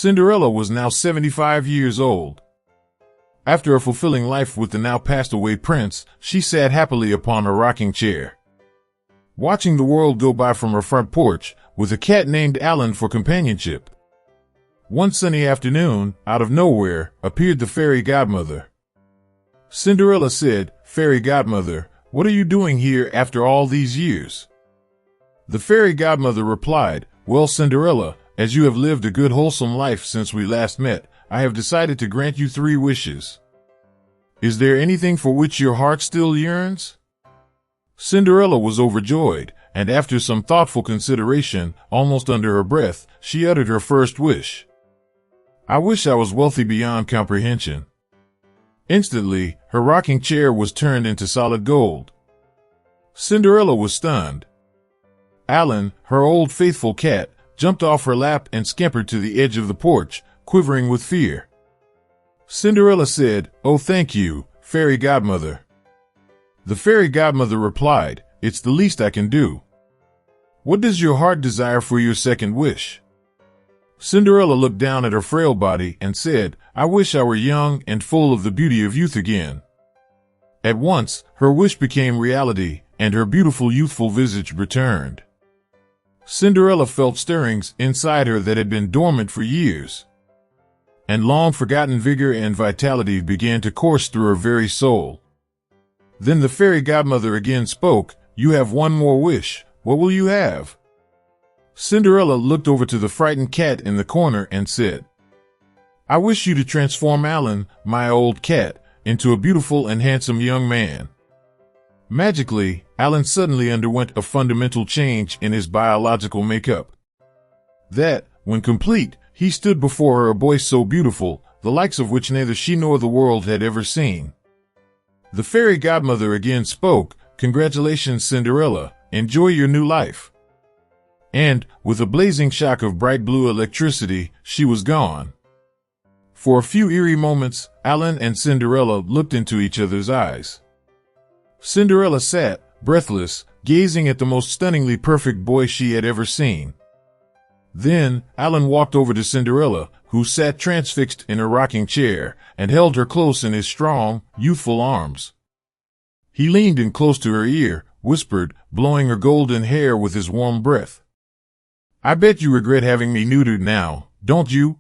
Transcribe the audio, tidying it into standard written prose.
Cinderella was now 75 years old. After a fulfilling life with the now passed-away prince, she sat happily upon a rocking chair, watching the world go by from her front porch, with a cat named Alan for companionship. One sunny afternoon, out of nowhere, appeared the fairy godmother. Cinderella said, "Fairy godmother, what are you doing here after all these years?" The fairy godmother replied, "Well, Cinderella, as you have lived a good wholesome life since we last met, I have decided to grant you 3 wishes. Is there anything for which your heart still yearns?" Cinderella was overjoyed, and after some thoughtful consideration, almost under her breath, she uttered her first wish. "I wish I was wealthy beyond comprehension." Instantly, her rocking chair was turned into solid gold. Cinderella was stunned. Alan, her old faithful cat, jumped off her lap and scampered to the edge of the porch, quivering with fear. Cinderella said, "Oh, thank you, fairy godmother." The fairy godmother replied, "It's the least I can do. What does your heart desire for your second wish?" Cinderella looked down at her frail body and said, "I wish I were young and full of the beauty of youth again." At once, her wish became reality, and her beautiful youthful visage returned. Cinderella felt stirrings inside her that had been dormant for years, and long-forgotten vigor and vitality began to course through her very soul. Then the fairy godmother again spoke, "You have one more wish. What will you have?" Cinderella looked over to the frightened cat in the corner and said, "I wish you to transform Alan, my old cat, into a beautiful and handsome young man." Magically, Alan suddenly underwent a fundamental change in his biological makeup. That, when complete, he stood before her a boy so beautiful, the likes of which neither she nor the world had ever seen. The fairy godmother again spoke, "Congratulations, Cinderella, enjoy your new life." And, with a blazing shock of bright blue electricity, she was gone. For a few eerie moments, Alan and Cinderella looked into each other's eyes. Cinderella sat, breathless, gazing at the most stunningly perfect boy she had ever seen. Then, Alan walked over to Cinderella, who sat transfixed in her rocking chair, and held her close in his strong, youthful arms. He leaned in close to her ear, whispered, blowing her golden hair with his warm breath, "I bet you regret having me neutered now, don't you?"